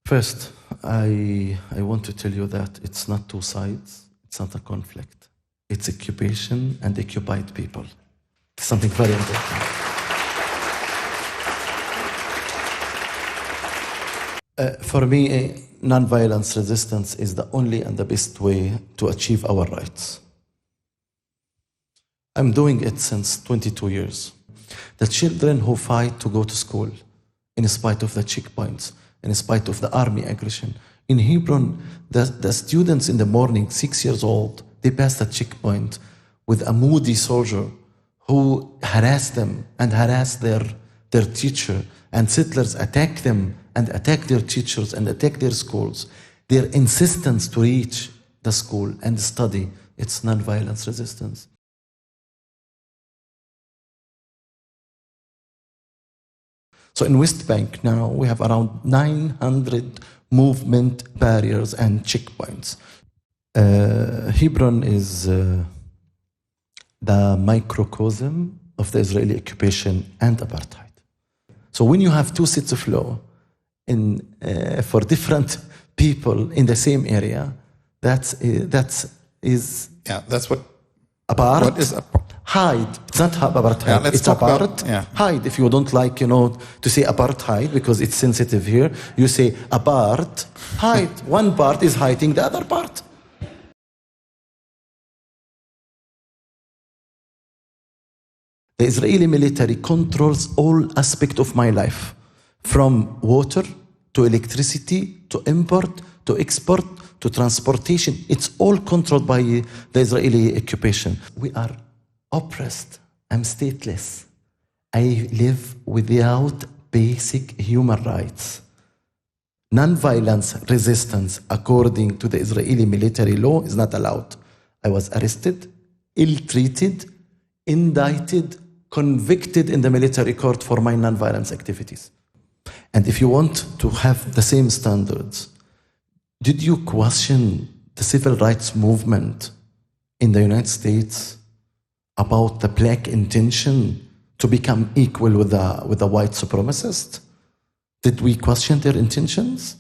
First, I want to tell you that it's not two sides, it's not a conflict. It's occupation and occupied people. It's something very important. For me, nonviolence resistance is the only and the best way to achieve our rights. I'm doing it since 22 years. The children who fight to go to school, in spite of the checkpoints, in spite of the army aggression. In Hebron, the students in the morning, 6 years old, they passed a checkpoint with a moody soldier who harassed them and harassed their teacher, and settlers attacked them and attacked their teachers and attacked their schools. Their insistence to reach the school and study, it's nonviolence resistance. So in West Bank now, we have around 900 movement barriers and checkpoints. Hebron is the microcosm of the Israeli occupation and apartheid. So when you have two sets of law for different people in the same area, that's what hide. It's not apartheid. It's apartheid. Hide. If you don't like, to say apartheid because it's sensitive here, you say apart. Hide. One part is hiding the other part. The Israeli military controls all aspects of my life, from water to electricity to import to export to transportation. It's all controlled by the Israeli occupation. We are oppressed. I'm stateless. I live without basic human rights. Non-violence resistance, according to the Israeli military law, is not allowed. I was arrested, ill-treated, indicted, convicted in the military court for my non-violence activities. And if you want to have the same standards, did you question the civil rights movement in the United States about the black intention to become equal with the white supremacist? Did we question their intentions?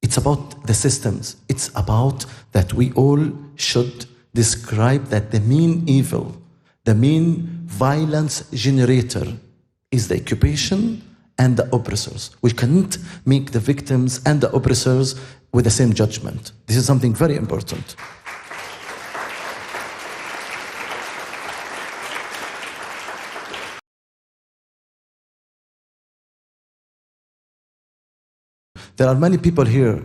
It's about the systems. It's about that we all should describe that the main evil, the main violence generator is the occupation and the oppressors. We can't make the victims and the oppressors with the same judgment. This is something very important. There are many people here,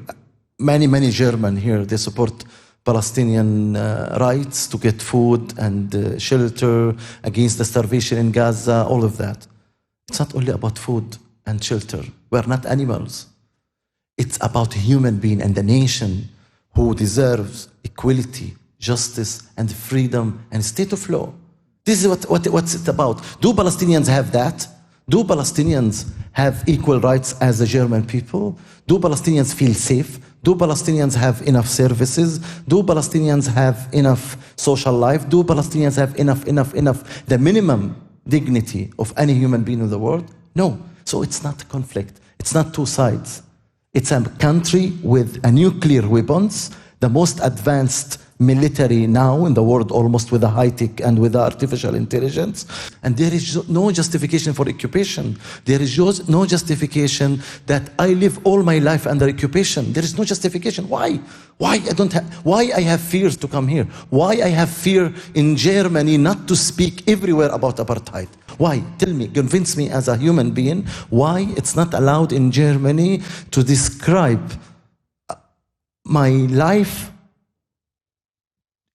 many German here, they support Palestinian rights to get food and shelter, against the starvation in Gaza, all of that. It's not only about food and shelter. We're not animals. It's about human being and the nation who deserves equality, justice, and freedom and state of law. This is what's it about. Do Palestinians have that? Do Palestinians have equal rights as the German people? Do Palestinians feel safe? Do Palestinians have enough services? Do Palestinians have enough social life? Do Palestinians have enough, the minimum dignity of any human being in the world? No. So it's not a conflict. It's not two sides. It's a country with a nuclear weapons, the most advanced military now in the world, almost with the high-tech and with the artificial intelligence. And there is no justification for occupation. There is no justification that I live all my life under occupation. There is no justification. Why? Why I have fears to come here? Why I have fear in Germany not to speak everywhere about apartheid? Why? Tell me, convince me as a human being, why it's not allowed in Germany to describe my life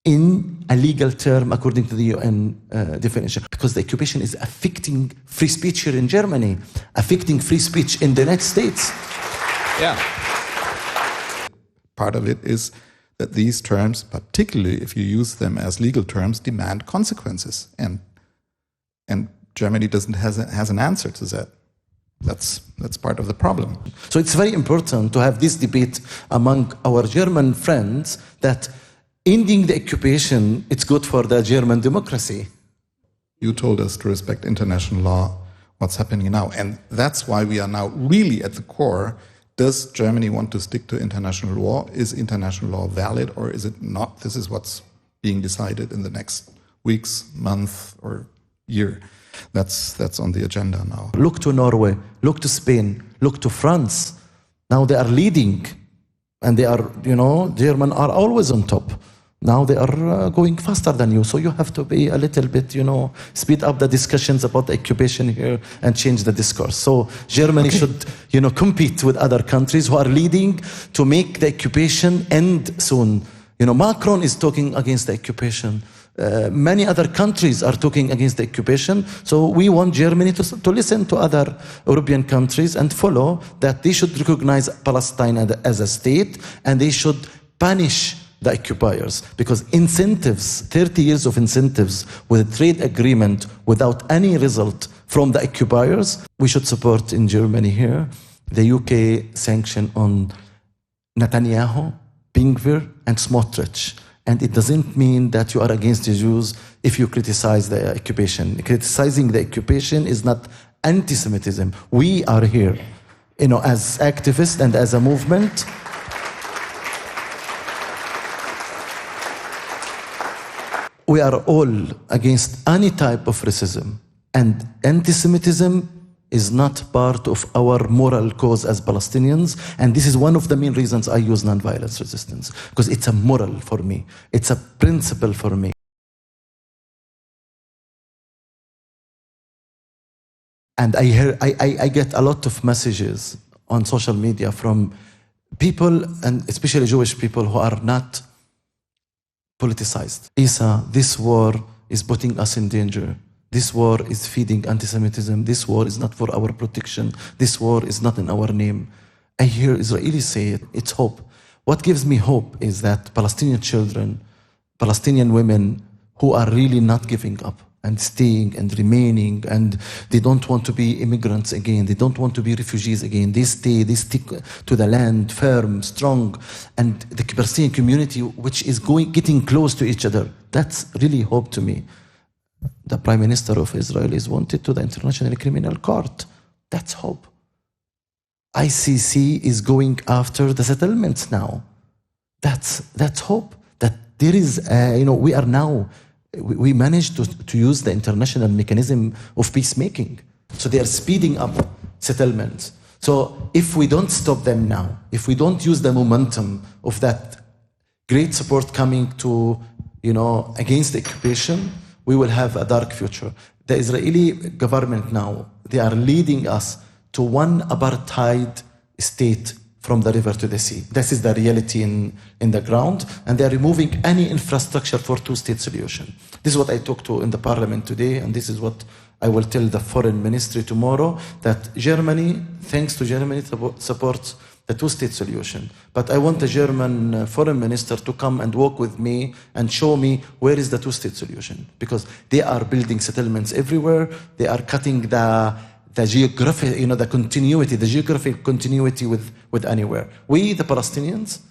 in a legal term according to the UN definition? Because the occupation is affecting free speech here in Germany, affecting free speech in the United States. Yeah. Part of it is that these terms, particularly if you use them as legal terms, demand consequences. And Germany has an answer to that. That's part of the problem. So it's very important to have this debate among our German friends that ending the occupation, it's good for the German democracy. You told us to respect international law, what's happening now. And that's why we are now really at the core does Germany want to stick to international law? Is international law valid or is it not? This is what's being decided in the next weeks, month, or year. That's on the agenda now. Look to Norway, look to Spain, look to France. Now they are leading, and they are, German are always on top. Now they are going faster than you, so you have to be a little bit, speed up the discussions about the occupation here and change the discourse. So Germany should, compete with other countries who are leading to make the occupation end soon. Macron is talking against the occupation. Many other countries are talking against the occupation. So we want Germany to listen to other European countries and follow that they should recognize Palestine as a state, and they should punish the occupiers, because incentives, 30 years of incentives with a trade agreement without any result from the occupiers, we should support in Germany here the UK sanction on Netanyahu, Ben-Gvir and Smotrich. And it doesn't mean that you are against the Jews if you criticize the occupation. Criticizing the occupation is not anti-Semitism. We are here, as activists and as a movement. We are all against any type of racism, and anti-Semitism is not part of our moral cause as Palestinians, and this is one of the main reasons I use nonviolence resistance, because it's a moral for me, it's a principle for me. And I get a lot of messages on social media from people, and especially Jewish people, who are not politicized. Issa, this war is putting us in danger. This war is feeding anti-Semitism. This war is not for our protection. This war is not in our name. I hear Israelis say it. It's hope. What gives me hope is that Palestinian children, Palestinian women who are really not giving up and staying and remaining, and they don't want to be immigrants again. They don't want to be refugees again. They stick to the land, firm, strong. And the Palestinian community, which is getting close to each other, that's really hope to me. The Prime Minister of Israel is wanted to the International Criminal Court. That's hope. ICC is going after the settlements now. That's hope. That there is, we are now, we managed to use the international mechanism of peacemaking. So they are speeding up settlements. So if we don't stop them now, if we don't use the momentum of that great support coming to, against the occupation, we will have a dark future. The Israeli government now, they are leading us to one apartheid state from the river to the sea. This is the reality in the ground, and they are removing any infrastructure for two-state solution. This is what I talked to in the parliament today, and this is what I will tell the foreign ministry tomorrow, that Germany, thanks to Germany, supports the two-state solution. But I want the German foreign minister to come and walk with me and show me where is the two-state solution. Because they are building settlements everywhere. They are cutting the geographic, the continuity, the geographic continuity with anywhere. We, the Palestinians,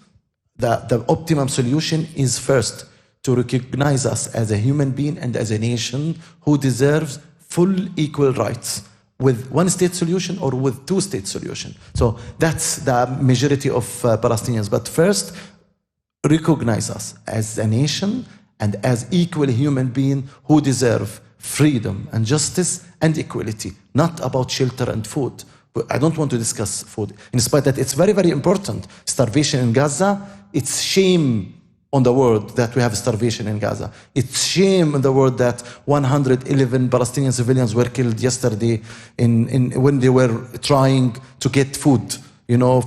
the optimum solution is first to recognize us as a human being and as a nation who deserves full equal rights, with one-state solution or with two-state solution. So that's the majority of Palestinians. But first, recognize us as a nation and as equal human beings who deserve freedom and justice and equality, not about shelter and food. I don't want to discuss food, in spite that it's very, very important. Starvation in Gaza, it's shame on the world that we have starvation in Gaza. It's shame in the world that 111 Palestinian civilians were killed yesterday when they were trying to get food,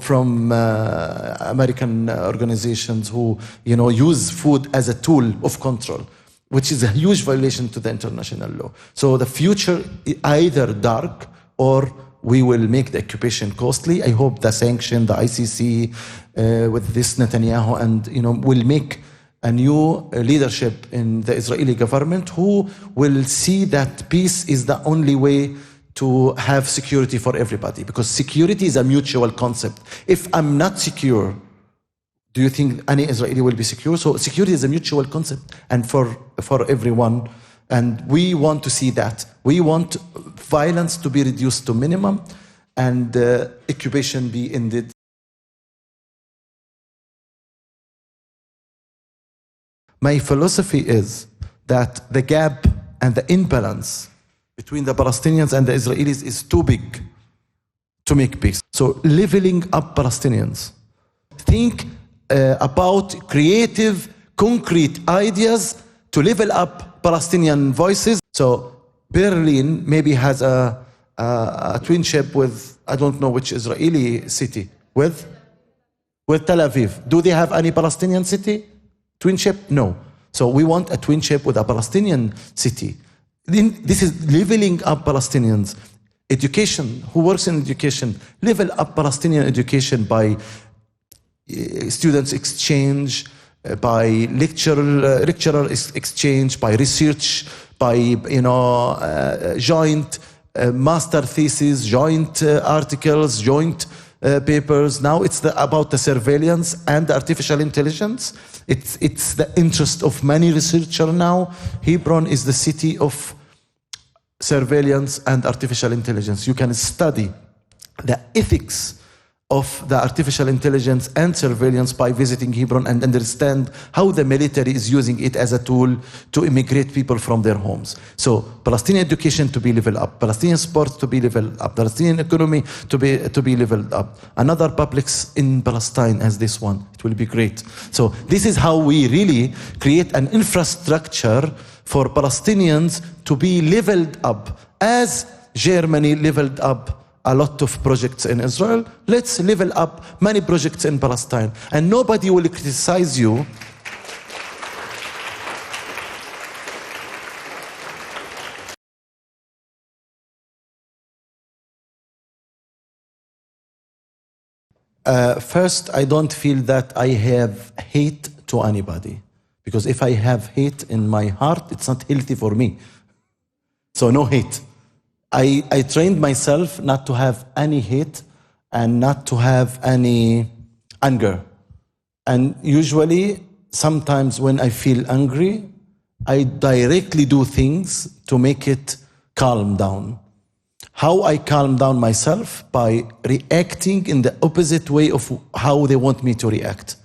from American organizations who, use food as a tool of control, which is a huge violation to the international law. So the future is either dark or we will make the occupation costly. I hope the sanction, the ICC, with this Netanyahu, and will make a new leadership in the Israeli government who will see that peace is the only way to have security for everybody, because security is a mutual concept. If I'm not secure, do you think any Israeli will be secure? So security is a mutual concept, and for everyone. And we want to see that. We want violence to be reduced to minimum and occupation be ended. My philosophy is that the gap and the imbalance between the Palestinians and the Israelis is too big to make peace. So leveling up Palestinians. Think about creative, concrete ideas to level up Palestinian voices. So Berlin maybe has a twinship with, I don't know which Israeli city, with Tel Aviv. Do they have any Palestinian city? Twinship? No. So we want a twinship with a Palestinian city. This is leveling up Palestinians. Education, who works in education, level up Palestinian education by students exchange, by lecturer exchange, by research, by joint master theses, joint articles, joint papers. Now it's about the surveillance and the artificial intelligence. It's the interest of many researchers now. Hebron is the city of surveillance and artificial intelligence. You can study the ethics of the artificial intelligence and surveillance by visiting Hebron and understand how the military is using it as a tool to immigrate people from their homes. So Palestinian education to be leveled up, Palestinian sports to be leveled up, Palestinian economy to be leveled up, another publics in Palestine as this one. It will be great. So this is how we really create an infrastructure for Palestinians to be leveled up as Germany leveled up a lot of projects in Israel. Let's level up many projects in Palestine. And nobody will criticize you. First, I don't feel that I have hate to anybody. Because if I have hate in my heart, it's not healthy for me. So no hate. I trained myself not to have any hate and not to have any anger. And usually, sometimes when I feel angry, I directly do things to make it calm down. How I calm down myself? By reacting in the opposite way of how they want me to react.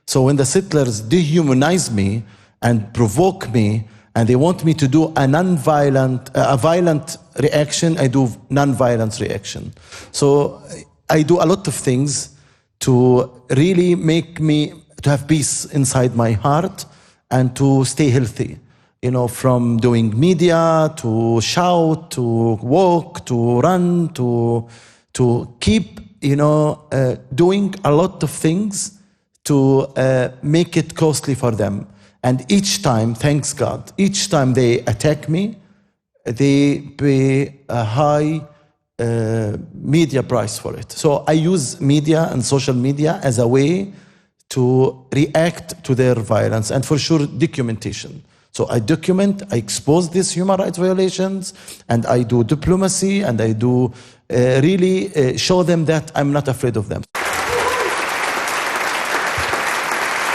So when the settlers dehumanize me and provoke me, and they want me to do a violent reaction, I do non-violent reaction. So I do a lot of things to really make me to have peace inside my heart and to stay healthy. From doing media, to shout, to walk, to run, to keep, doing a lot of things to make it costly for them. And each time, thanks God, each time they attack me, they pay a high media price for it. So I use media and social media as a way to react to their violence, and for sure, documentation. So I document, I expose these human rights violations, and I do diplomacy, and I do really show them that I'm not afraid of them.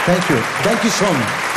Thank you. Thank you, Sean.